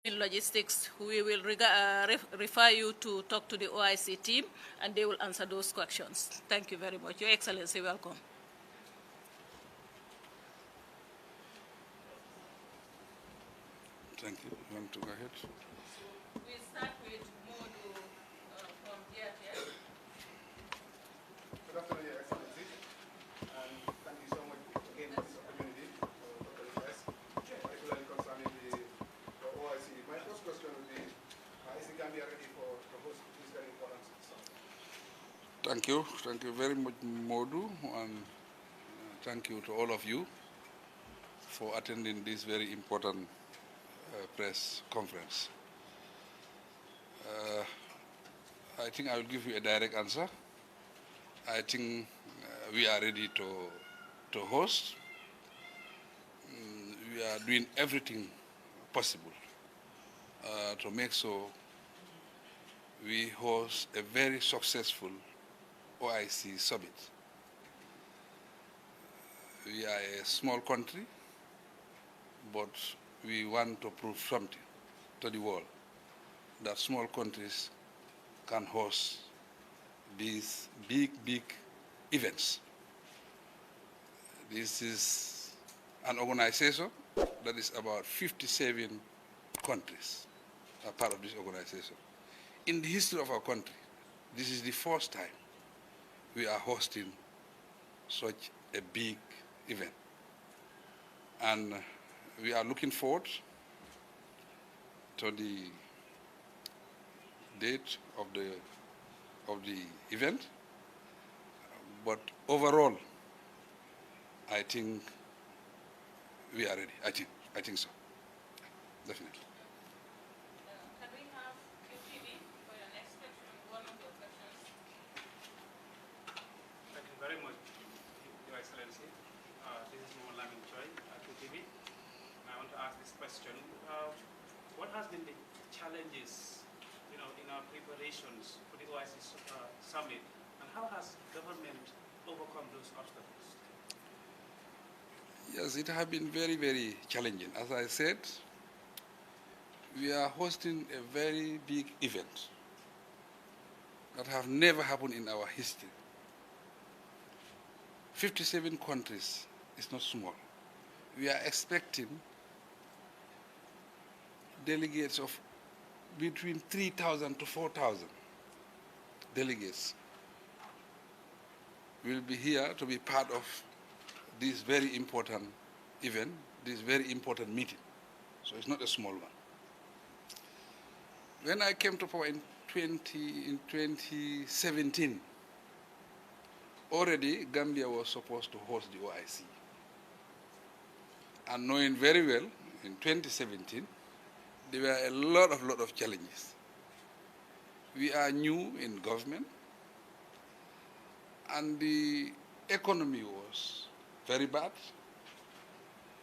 In logistics, we will refer you to talk to the OIC team, and they will answer those questions. Thank you very much. Your Excellency, welcome. Thank you. You want to go ahead? We start with Modu from DRTS. Good afternoon, Your Excellency, and thank you so much again for this opportunity for the request, particularly concerning the OIC. My first question would be, is the Gambia ready to host this very important summit? Thank you. Thank you very much, Modu, and thank you to all of you for attending this very important press conference. I think I will give you a direct answer. I think we are ready to host. We are doing everything possible to make sure we host a very successful OIC summit. We are a small country, but we want to prove something to the world, that small countries can host these big events. This is an organization that is about 57 countries are part of this organization. In the history of our country, this is the first time we are hosting such a big event. And we are looking forward to the date of the event. But overall, I think we are ready. I think so. Definitely. Can we have QTV for your next question? One of your questions. Thank you very much, Your Excellency. This is Mohamed Lamin Choi at QTV. I want to ask this question. What has been the challenges, in our preparations for the OIC summit, and how has government overcome those obstacles? Yes, it has been very challenging. As I said, we are hosting a very big event that have never happened in our history. 57 countries is not small. We are expecting delegates of between 3,000 to 4,000 delegates will be here to be part of this very important event, this very important meeting. So it's not a small one. When I came to power in 2017, already Gambia was supposed to host the OIC. And knowing very well, in 2017, there were a lot of challenges. We are new in government, and the economy was very bad.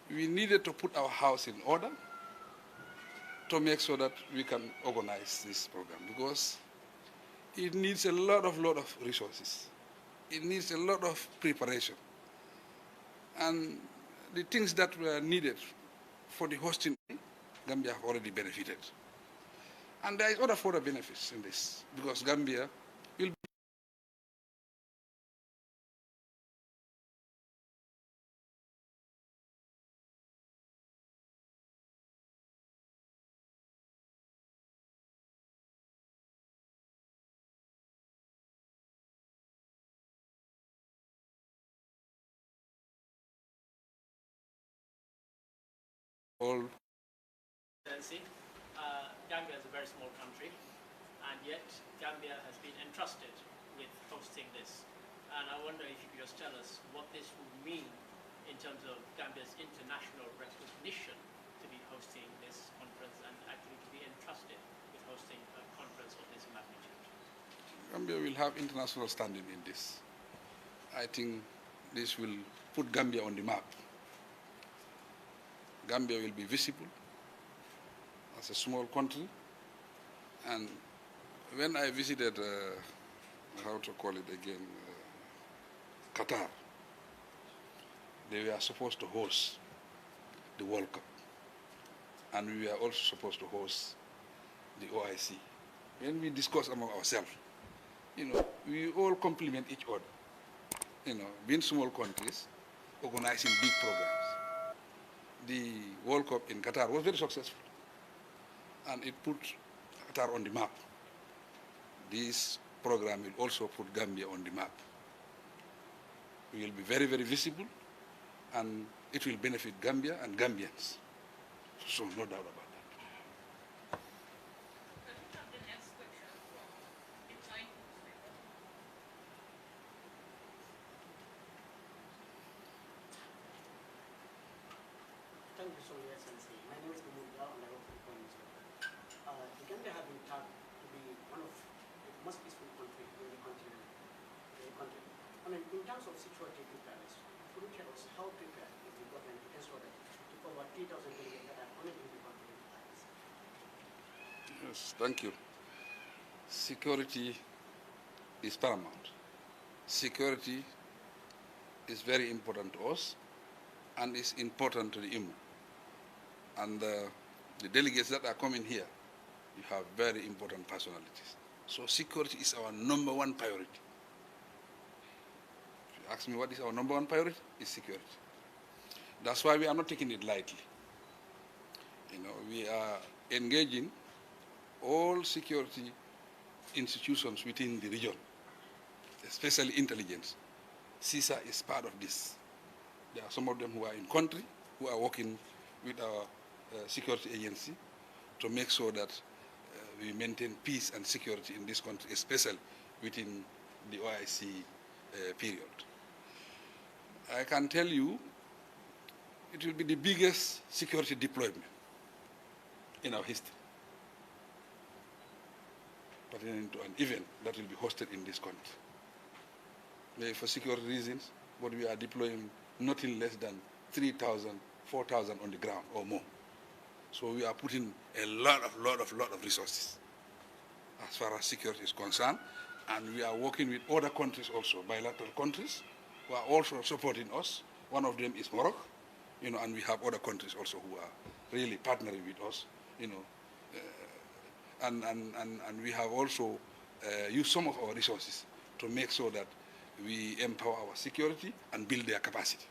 We needed to put our house in order to make sure that we can organize this program, because it needs a lot of resources. It needs a lot of preparation. And the things that were needed for the hosting, Gambia have already benefited. And there is other further benefits in this, because Gambia will be all. Gambia is a very small country, and yet Gambia has been entrusted with hosting this. And I wonder if you could just tell us what this would mean in terms of Gambia's international recognition to be hosting this conference and actually to be entrusted with hosting a conference of this magnitude. Gambia will have international standing in this. I think this will put Gambia on the map. Gambia will be visible as a small country. And when I visited, how to call it again, Qatar, they were supposed to host the World Cup. and we are also supposed to host the OIC. When we discuss among ourselves, we all complement each other. Being small countries, organizing big programs. The World Cup in Qatar was very successful, and it put Qatar on the map. This program will also put Gambia on the map. We will be very, very visible, and it will benefit Gambia and Gambians. So no doubt about that. Thank you so much, Excellency. My name is Mahmoud Dao, and I work for the Prime Minister. The Gambia has been tagged to be one of the most peaceful countries in the continent. I mean, in terms of security preparedness, could you tell us how prepared is the government to ensure that the over 3,000 delegates that are honored in the country? Yes, thank you. Security is paramount. Security is very important to us, and is important to the IMU. And the delegates that are coming here, you have very important personalities. So security is our #1 priority. If you ask me what is our #1 priority, it's security. That's why we are not taking it lightly. We are engaging all security institutions within the region, especially intelligence. CISA is part of this. There are some of them who are in country, who are working with our security agency to make sure that we maintain peace and security in this country, especially within the OIC period. I can tell you it will be the biggest security deployment in our history, pertaining to an event that will be hosted in this country. Maybe for security reasons, but we are deploying nothing less than 3,000, 4,000 on the ground or more. So we are putting a lot of resources as far as security is concerned, and we are working with other countries also, bilateral countries, who are also supporting us. One of them is Morocco, and we have other countries also who are really partnering with us, and we have also used some of our resources to make sure that we empower our security and build their capacity.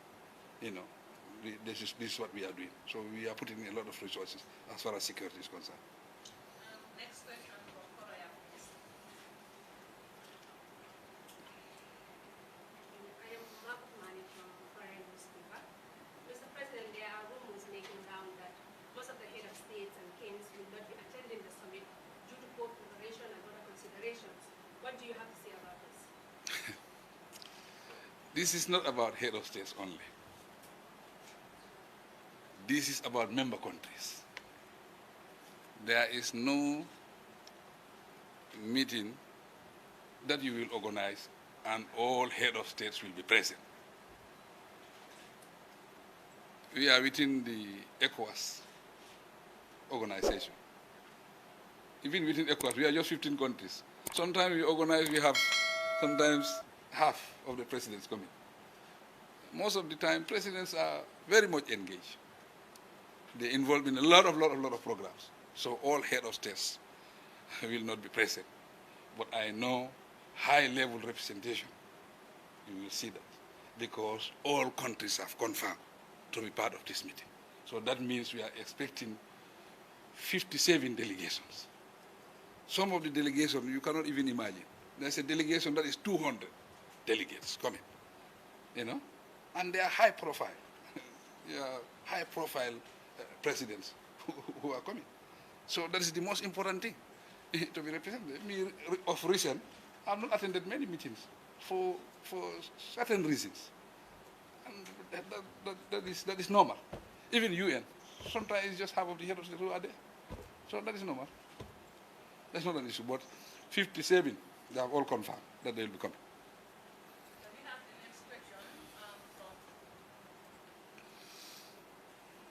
This is what we are doing. So we are putting a lot of resources as far as security is concerned. Next question from Korea, please. I am Mark Mani from Foreign Newspaper. Mr. President, there are rumors making round that most of the head of states and kings will not be attending the summit due to poor preparation and other considerations. What do you have to say about this? This is not about head of states only. This is about member countries. There is no meeting that you will organize and all head of states will be present. We are within the ECOWAS organization. Even within ECOWAS, we are just 15 countries. Sometimes we organize, we have sometimes half of the presidents coming. Most of the time, presidents are very much engaged. They're involved in a lot of programs. So all head of states will not be present. But I know high-level representation, you will see that, because all countries have confirmed to be part of this meeting. So that means we are expecting 57 delegations. Some of the delegations you cannot even imagine. There's a delegation that is 200 delegates coming, and they are high profile. High profile presidents who are coming. So that is the most important thing to be represented. Me, of recent, I have not attended many meetings for certain reasons. And that is normal. Even UN, sometimes it's just half of the head of state who are there. So that is normal. That's not an issue. But 57, they have all confirmed that they will be coming. We have the next question from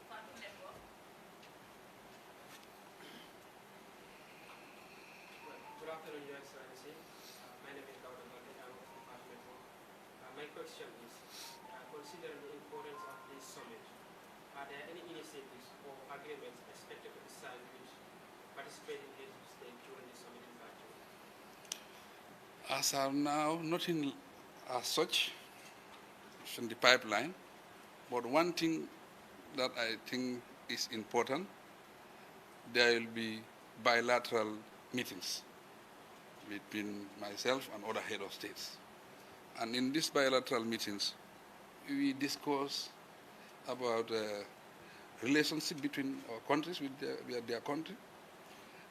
Partner Network. Good afternoon, Your Excellency. My name is Dr. Gondi. I work for Partner Network. My question is, considering the importance of this summit, are there any initiatives or agreements expected to be signed with participating heads of state during the summit in Bilateral? As of now, nothing as such is in the pipeline. But one thing that I think is important, there will be bilateral meetings between myself and other head of states. And in these bilateral meetings, we discuss about relationship between our countries with their country.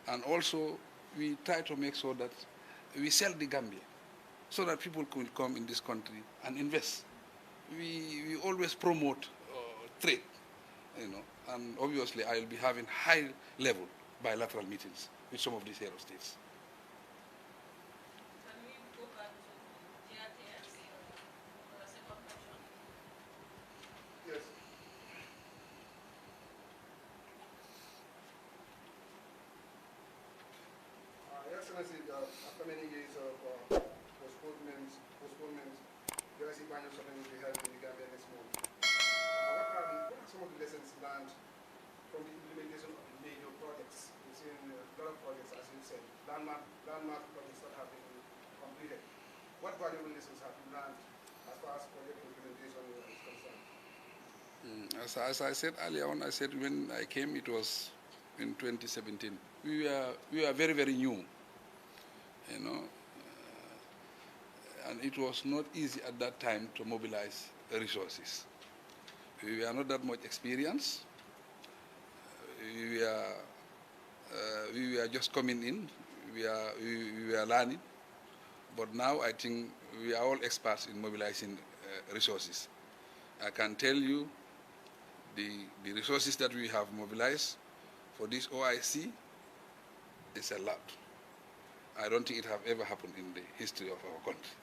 And also, we try to make sure that we sell the Gambia so that people could come in this country and invest. We always promote trade, and obviously I will be having high-level bilateral meetings with some of these head of states. Can we go back to GRTS for the second question? Yes. Your Excellency, after many years of postponements, the OIC Banyo Summit will be held in the Gambia next month. What are some of the lessons learned from the implementation of the major projects? We've seen a lot of projects, as you said, landmark projects that have been completed. What valuable lessons have you learned as far as project implementation is concerned? As I said earlier on, I said when I came, it was in 2017. We were very, very new, and it was not easy at that time to mobilize resources. We were not that much experienced. We were just coming in. We were learning. But now I think we are all experts in mobilizing resources. I can tell you the resources that we have mobilized for this OIC is a lot. I don't think it have ever happened in the history of our country.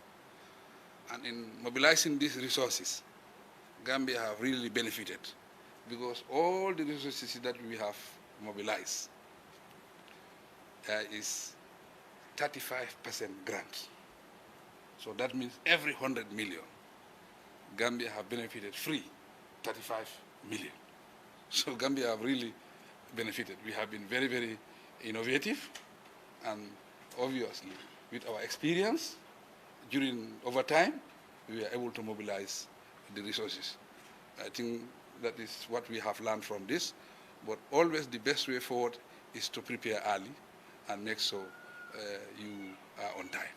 And in mobilizing these resources, Gambia have really benefited because all the resources that we have mobilized is 35% grant. So that means every 100 million, Gambia have benefited free 35 million. So Gambia have really benefited. We have been very, very innovative, and obviously with our experience over time, we were able to mobilize the resources. I think that is what we have learned from this, but always the best way forward is to prepare early and make sure you are on time.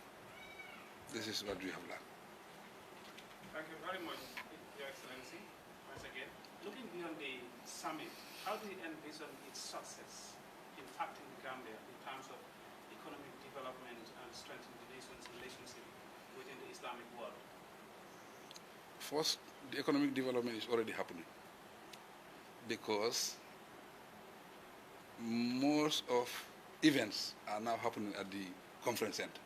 This is what we have learned. Thank you very much, Your Excellency. Once again, looking beyond the summit, how do you envision its success impacting the Gambia in terms of economic development and strengthening the nation's relationship within the Islamic world? First, the economic development is already happening because most of events are now happening at the conference center.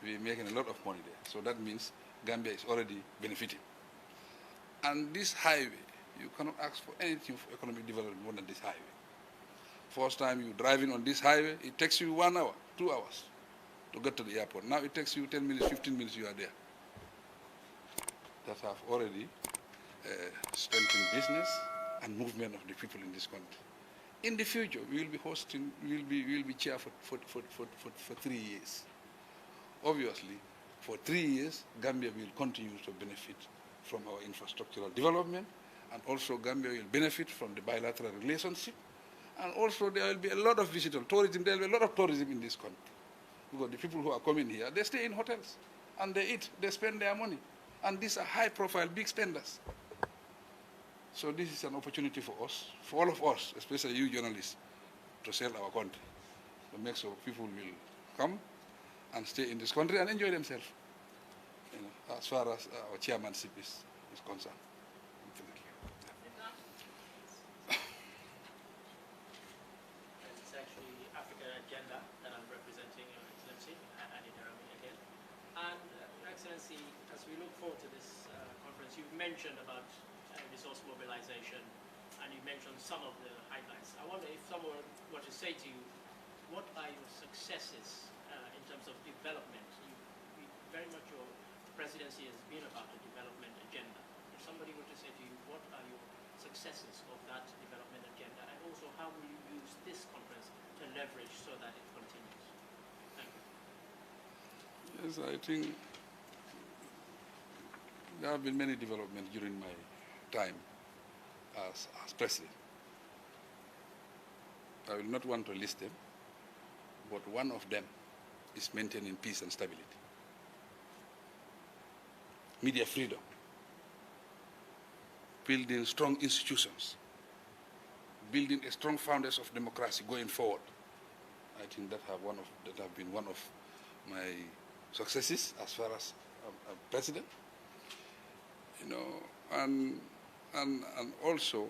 We're making a lot of money there. So that means Gambia is already benefiting. And this highway, you cannot ask for anything for economic development more than this highway. First time you're driving on this highway, it takes you 1 hour, 2 hours to get to the airport. Now it takes you 10 minutes, 15 minutes, you are there. That have already strengthened business and movement of the people in this country. In the future, we will be hosting, we will be chair for 3 years. Obviously, for 3 years, Gambia will continue to benefit from our infrastructural development, and also Gambia will benefit from the bilateral relationship, and also there will be a lot of visitors, tourism. There will be a lot of tourism in this country, because the people who are coming here, they stay in hotels, and they eat, they spend their money, and these are high-profile, big spenders. So this is an opportunity for us, for all of us, especially you journalists, to sell our country, to make sure people will come and stay in this country and enjoy themselves, as far as our chairmanship is concerned. It's actually the African agenda that I'm representing, Your Excellency, Annie Darami again. And Your Excellency, as we look forward to this conference, you've mentioned about resource mobilization, and you mentioned some of the highlights. I wonder if someone were to say to you, what are your successes in terms of development? Very much your presidency has been about the development agenda. If somebody were to say to you, what are your successes of that development agenda, and also how will you use this conference to leverage so that it continues? Thank you. Yes, I think there have been many developments during my time as president. I will not want to list them, but one of them is maintaining peace and stability. Media freedom, building strong institutions, building a strong foundation of democracy going forward. I think that have been one of my successes as far as president. You know, and also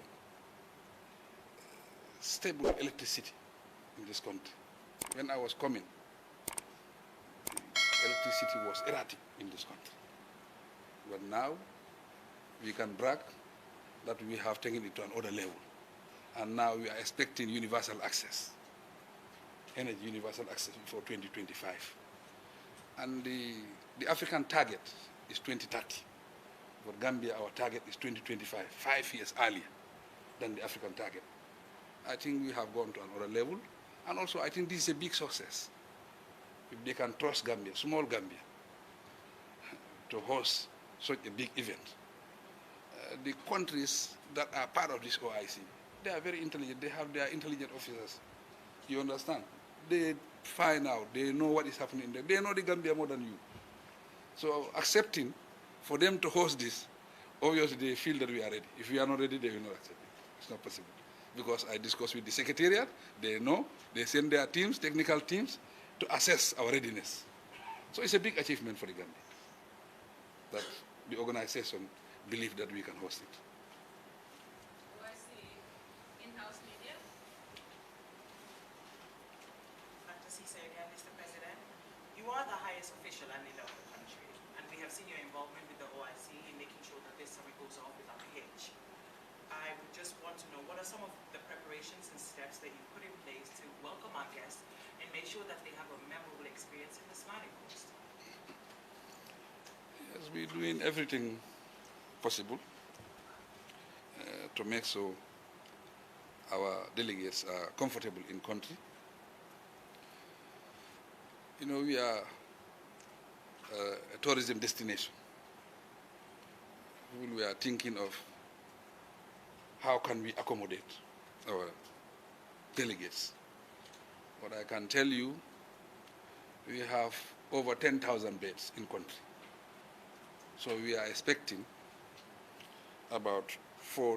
stable electricity in this country. When I was coming, the electricity was erratic in this country. But now we can brag that we have taken it to another level. And now we are expecting universal access, energy universal access before 2025. And the African target is 2030. For Gambia, our target is 2025, 5 years earlier than the African target. I think we have gone to another level. And also, I think this is a big success. If they can trust Gambia, small Gambia, to host such a big event. The countries that are part of this OIC, they are very intelligent. They have their intelligent officers. You understand? They find out. They know what is happening there. They know the Gambia more than you. So accepting for them to host this, obviously they feel that we are ready. If we are not ready, they will not accept it. It's not possible. Because I discussed with the Secretariat, they know, they send their teams, technical teams, to assess our readiness. So it's a big achievement for the Gambia that the organization believe that we can host it. OIC in-house media. Dr. Cisse again, Mr. President. You are the highest official and leader of the country, and we have seen your involvement with the OIC in making sure that this summit goes off without a hitch. I would just want to know, what are some of the preparations and steps that you put in place to welcome our guests and make sure that they have a memorable experience in the Smiling Coast? Yes, we're doing everything possible to make so our delegates are comfortable in country. You know, we are a tourism destination. We are thinking of how can we accommodate our delegates. But I can tell you, we have over 10,000 beds in country. So we are expecting about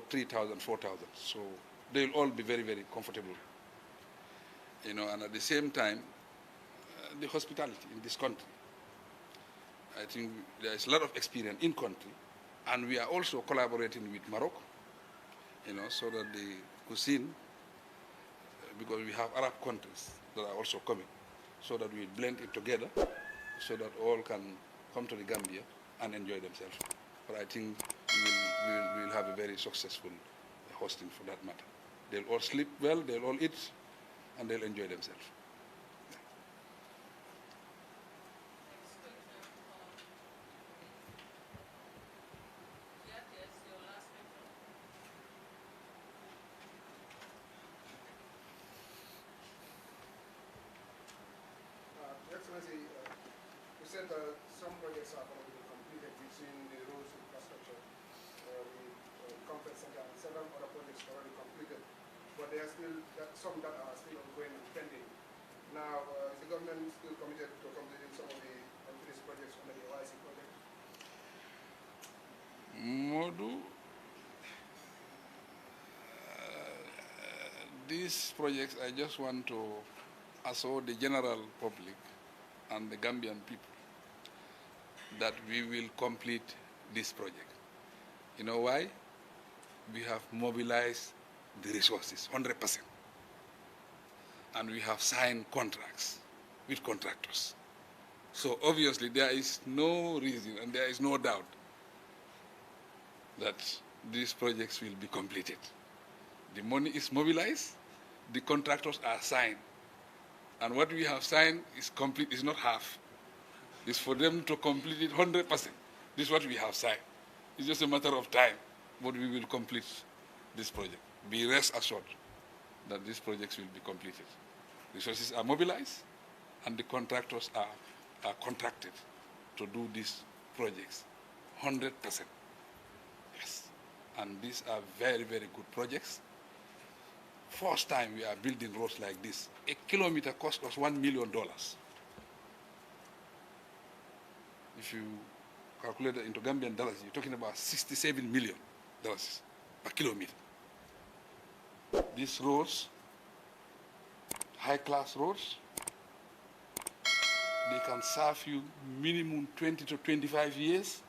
3,000, 4,000. So they'll all be very, very comfortable. You know, and at the same time, the hospitality in this country. I think there is a lot of experience in country, and we are also collaborating with Morocco, you know, so that the cuisine, because we have Arab countries that are also coming, so that we blend it together, so that all can come to the Gambia and enjoy themselves. But I think we will have a very successful hosting for that matter. They'll all sleep well, they'll all eat, and they'll enjoy themselves. Excellency, you said some projects are going to be completed between the roads infrastructure, the conference center, and several other projects already completed. But there are still some that are still ongoing and pending. Now, is the government still committed to completing some of the unfinished projects under the OIC project? Modu, these projects, I just want to assure the general public and the Gambian people that we will complete this project. You know why? We have mobilized the resources, 100%. And we have signed contracts with contractors. So obviously there is no reason and there is no doubt that these projects will be completed. The money is mobilized, the contractors are signed. And what we have signed is complete, is not half. It's for them to complete it 100%. This is what we have signed. It's just a matter of time, but we will complete this project. Be rest assured that these projects will be completed. Resources are mobilized, and the contractors are contracted to do these projects 100%. Yes. And these are very, very good projects. First time we are building roads like this. A kilometer cost us $1 million. If you calculate it into Gambian dollars, you're talking about $67 million per kilometer. These roads, high-class roads, they can serve you minimum 20 to 25 years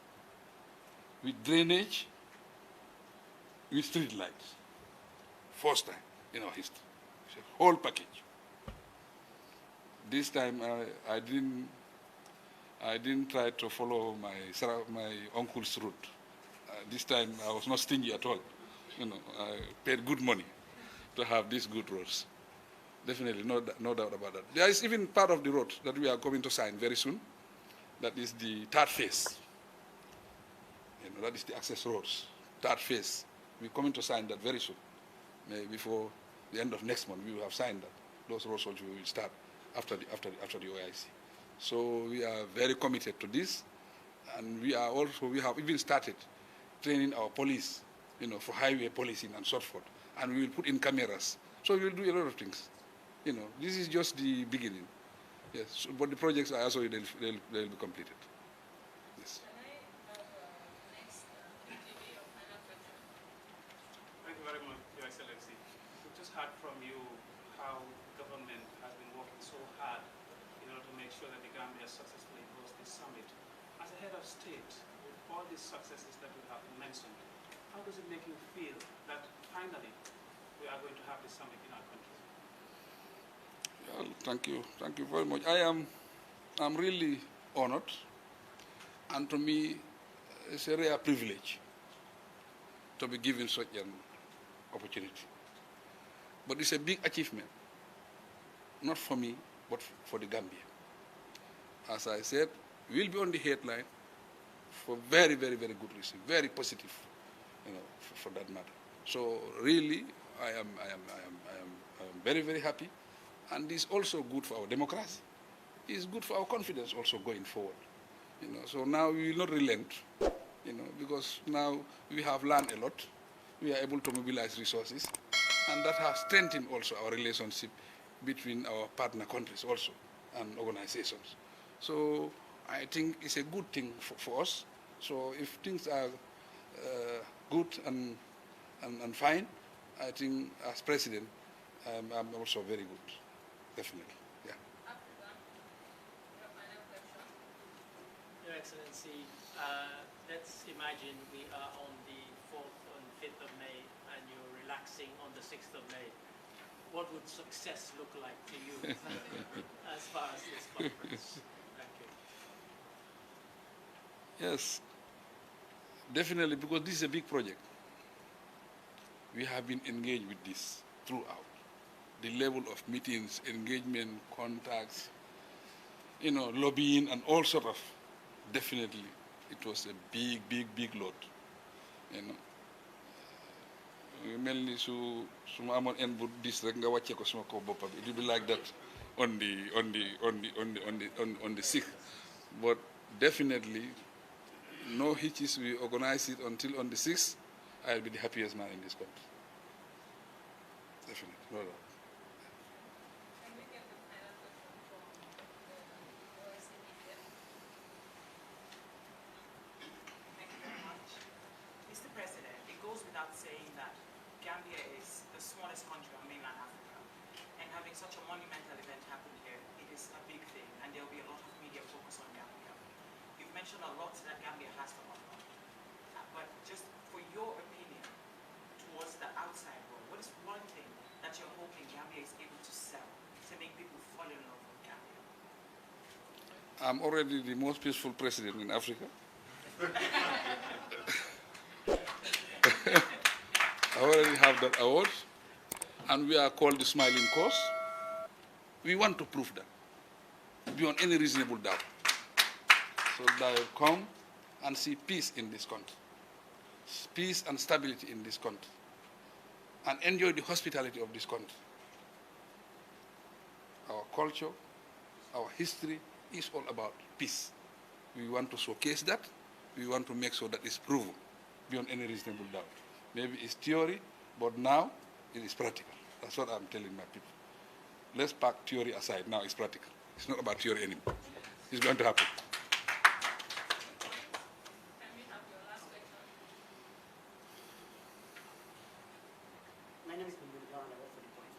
with drainage, with street lights. First time in our history. It's a whole package. This time I didn't try to follow my uncle's route. This time I was not stingy at all. You know, I paid good money to have these good roads. Definitely, no doubt about that. There is even part of the road that we are going to sign very soon. That is the third phase. You know, that is the access roads, third phase. We're coming to sign that very soon. Maybe before the end of next month, we will have signed that. Those roads will start after the OIC. So we are very committed to this, and we have even started training our police, you know, for highway policing and so forth. And we will put in cameras. So we will do a lot of things. You know, this is just the beginning. Yes, but the projects are also they'll be completed. Yes. Thank you very much, Your Excellency. We just heard from you how government has been working so hard in order to make sure that the Gambia successfully hosts this summit. As a head of state, with all these successes that you have mentioned, how does it make you feel that finally we are going to have this summit in our country? Well, thank you very much. I'm really honored, and to me, it's a rare privilege to be given such an opportunity. But it's a big achievement, not for me, but for the Gambia. As I said, we'll be on the headline for very, very, very good reason, very positive, you know, for that matter. So really, I am very, very happy. And it's also good for our democracy. It's good for our confidence also going forward. You know, so now we will not relent, you know, because now we have learned a lot. We are able to mobilize resources, and that has strengthened also our relationship between our partner countries also and organizations. So I think it's a good thing for us. So if things are good and fine, I think as president, I'm also very good. Definitely, yeah. Your Excellency, let's imagine we are on the 4th and 5th of May and you're relaxing on the 6th of May. What would success look like to you as far as this conference? Thank you. Yes, definitely, because this is a big project. We have been engaged with this throughout. The level of meetings, engagement, contacts, you know, lobbying and all sort of, definitely, it was a big, big, big load, you know. Mainly su ma amon en bu dis rek nga wacce ko suma ko bopam, it will be like that on the 6th. But definitely, no hitches. We organize it until on the 6th. I'll be the happiest man in this country. Definitely, no doubt. Saying that Gambia is the smallest country on mainland Africa, and having such a monumental event happen here, it is a big thing, and there will be a lot of media focus on Gambia. You've mentioned a lot that Gambia has to offer, but just for your opinion towards the outside world, what is one thing that you're hoping Gambia is able to sell to make people fall in love with Gambia? I'm already the most peaceful president in Africa. I already have that award, and we are called the Smiling Coast. We want to prove that, beyond any reasonable doubt. So that will come and see peace in this country, peace and stability in this country. and enjoy the hospitality of this country. Our culture, our history is all about peace. We want to showcase that. We want to make sure that it's proven beyond any reasonable doubt. Maybe it's theory, but now it is practical. That's what I'm telling my people. Let's park theory aside. Now it's practical. It's not about theory anymore. It's going to happen. My name is Bilateral, and I work for the point.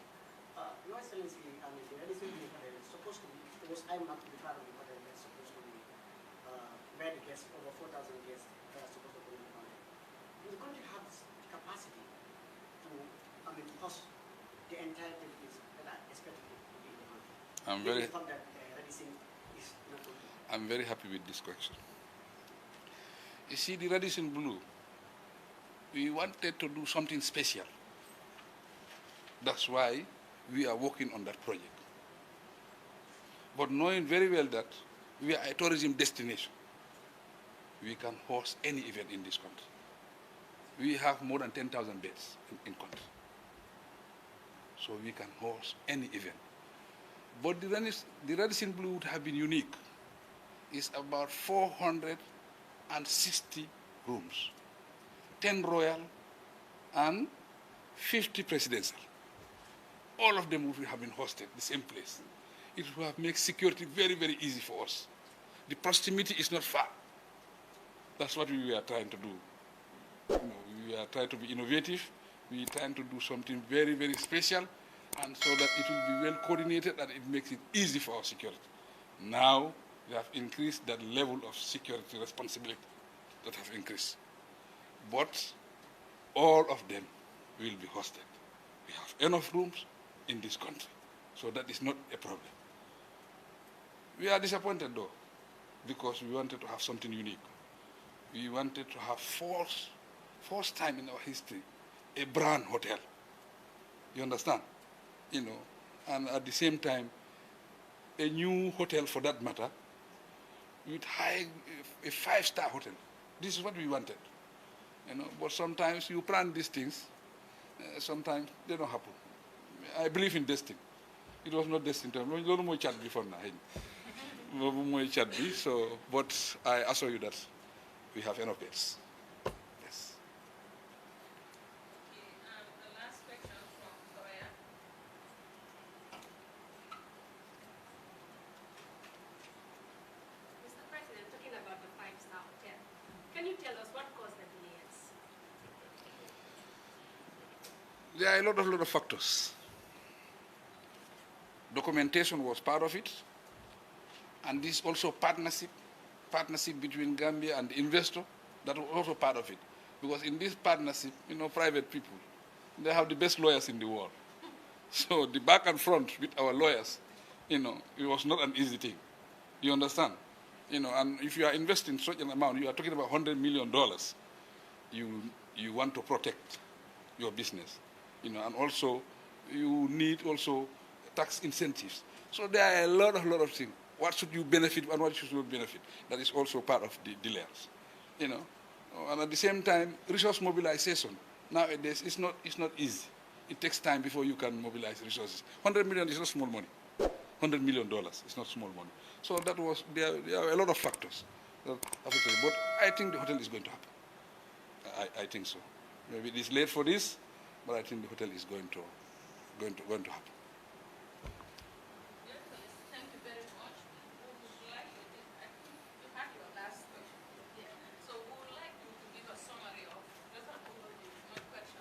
Your Excellency, the Radisson Blue Hotel is supposed to be, because I'm not to be part of the hotel that's supposed to be where the guests, over 4,000 guests that are supposed to go in the country. The country has capacity to, host the entire delegates that are expected to be in the country. I'm very happy with this question. You see, the Radisson Blue, we wanted to do something special. That's why we are working on that project. But knowing very well that we are a tourism destination, we can host any event in this country. We have more than 10,000 beds in country. So we can host any event. But the Radisson Blue would have been unique. It's about 460 rooms, 10 royal and 50 presidential. All of them would have been hosted the same place. It would have made security very, very easy for us. The proximity is not far. That's what we are trying to do. We are trying to be innovative. We are trying to do something very, very special, and so that it will be well coordinated and it makes it easy for our security. Now, we have increased that level of security responsibility that have increased. But all of them will be hosted. We have enough rooms in this country, so that is not a problem. We are disappointed though, because we wanted to have something unique. We wanted to have first time in our history, a brand hotel. You understand? And at the same time, a new hotel for that matter, with a 5-star hotel. This is what we wanted. But sometimes you plan these things, sometimes they don't happen. I believe in destiny. It was not destined. So, but I assure you that we have enough beds. Yes. Okay, the last question from Korea. Mr. President, talking about the 5-star hotel, can you tell us what caused the delays? There are a lot of factors. Documentation was part of it, and this also partnership between Gambia and the investor, that was also part of it. Because in this partnership, private people, they have the best lawyers in the world. So the back and front with our lawyers, it was not an easy thing. You understand? And if you are investing such an amount, you are talking about $100 million, you want to protect your business. And also, you need also tax incentives. So there are a lot of things. What should you benefit and what should you not benefit? That is also part of the delays. And at the same time, resource mobilization nowadays is not easy. It takes time before you can mobilize resources. $100 million is not small money. $100 million is not small money. So there are a lot of factors that affect it. But I think the hotel is going to happen. I think so. Maybe it is late for this, but I think the hotel is going to happen. Thank you very much. We would like you, I think you had your last question. Yeah. So we would like you to give a summary of, just an overview, not question,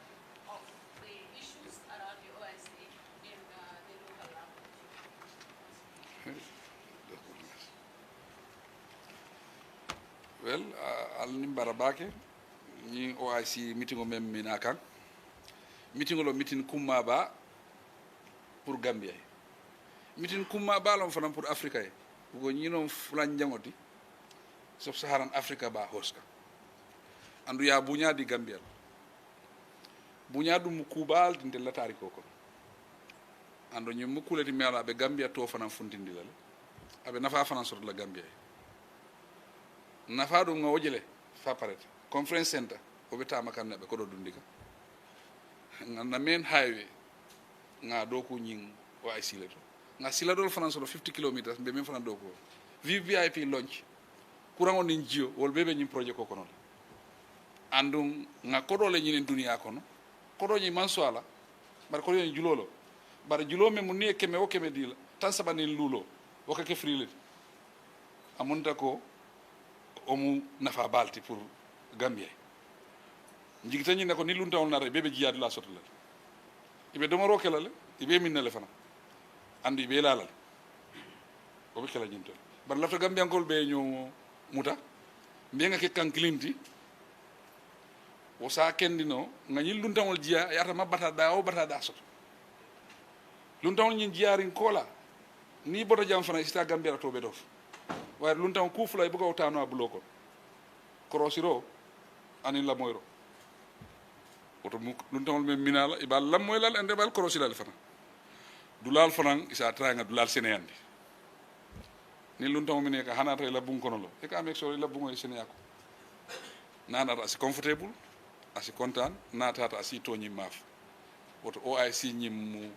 of the issues around the OIC in the local language. Well, Al-Nimbara Bake, ni OIC meeting o mem minakang. Meeting o meeting kumaba pour Gambia. Meeting kumaba lom fanam pour Africa. Ugo ñino fulan jangoti. Sub-Saharan Africa ba hoska. Andu ya bunya di Gambia. Bunya du mukubal dinte latari koko. Andu ñu mukule di mela be Gambia to fanam funtindi la. Abe nafa fanam sort la Gambia. Nafa do ngawjele fa parete. Conference center obeta makanna be ko do dundika. na main highway nga do ko nying OIC leto nga sila dol fana solo 50 kilometers be men fana do ko VIP launch kurango nin jio wol bebe nyim projet ko kono andum nga kodo le nyinen dunia kono kodo nyi manswala bar ko yon julolo bar julo me mun ne keme o keme dila tan sabani lulo o ka ke free amunta ko omu nafa balti pour Gambia njigita ñi ne ko ni lu taw na re bebe jiyaadu la soto la ibe dama roke la le ibe min na le fana andi be lalal o be kala ñinto bar lafta Gambia ngol be ñu muta mbe nga ke kan klimti o sa kendino nga ñi lu tawol jiya yata ma bata da o bata da soto lu tawol ñi jiyaarin kola ni boto jam fana ista Gambia to be dof waaye lu taw ku fulay bu ko taano abulo ko korosiro ani la moyro oto mu lu tawol me minala ibal lam moy lal ande bal korosila le fana dulal fana isa tranga dulal seneyandi ni lu taw mine ka hanata la bun kono lo e ka mek so la bungo seneyako nana asi comfortable asi content natata asi toñi maf oto OIC ñim mu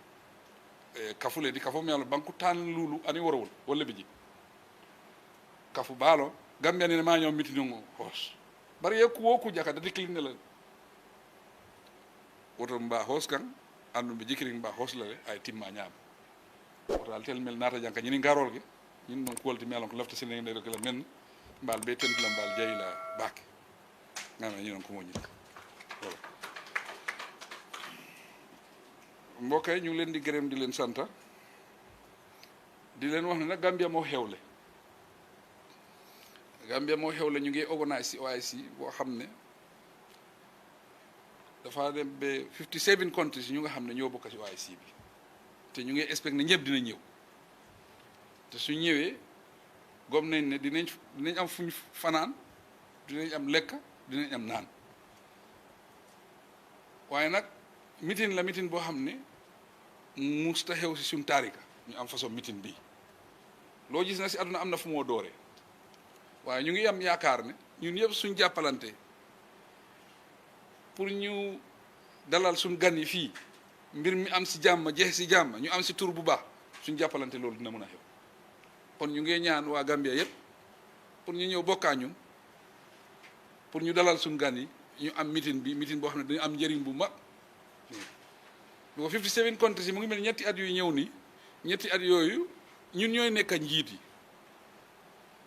kafule di kafo mi ala banku tan lulu ani worowol wala biji kafu balo Gambia ni ma ñom mitino hos bari yeku woku jaka da décliné la woto mba hos kan andu be jikiri mba hos la ay timma ñam woto al tel mel nata janka ñini garol ge ñin non kolti melon ko lafta sene ndere ko la men mbal be tent la mbal jeyla bak ngana ñi non ko moñi voilà mbokay ñu leen di gërem di leen santa di leen wax ne nag Gambia moo xewle Gambia moo xewle ñu ngi organise OIC boo xam ne dafa dem ba 57 countries ñu nga xam ne ñoo bokk ci OIC bi te ñu ngi expect ne ñëpp dina ñëw te su ñëwee gom nañ ne dinañ am fuñ fanaan dinañ am lekk dinañ am naan waaye nag meeting la meeting boo xam ne musta xew si suñ taarika ñu am façon meeting bii loo gis na si àdduna am na fu moo dooree waaye ñu ngi am yaakaar ne ñun yëpp suñ jàppalante pour ñu dalal suñ gan yi fii mbir mi am si jàmm jeex si jàmm ñu am si tur bu baax suñ jàppalante loolu dina mën a xew kon ñu ngi ñaan waa Gambia yëpp pour ñu ñëw bokkaa ñun pour ñu dalal suñ gan yi ñu am meeting bi meeting boo xam ne dañu am njëriñ bu mag boo 57 countries yi mu ngi mel ñetti at yu ñëw nii ñetti at yooyu ñun ñooy nekk njiit yi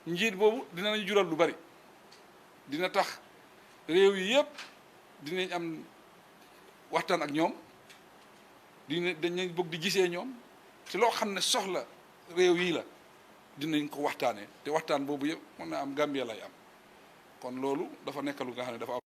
njiit boobu dina nañu jural lu bari dina tax réew yi yëpp dinañ am waxtaan ak ñoom dañ bëgg di gisee ñoom te loo xam ne soxla réew yi la dinañ ko waxtaanee te waxtaan boobu yëpp mën naa am Gambia lay am kon loolu dafa nekk lu nga xam ne dafa am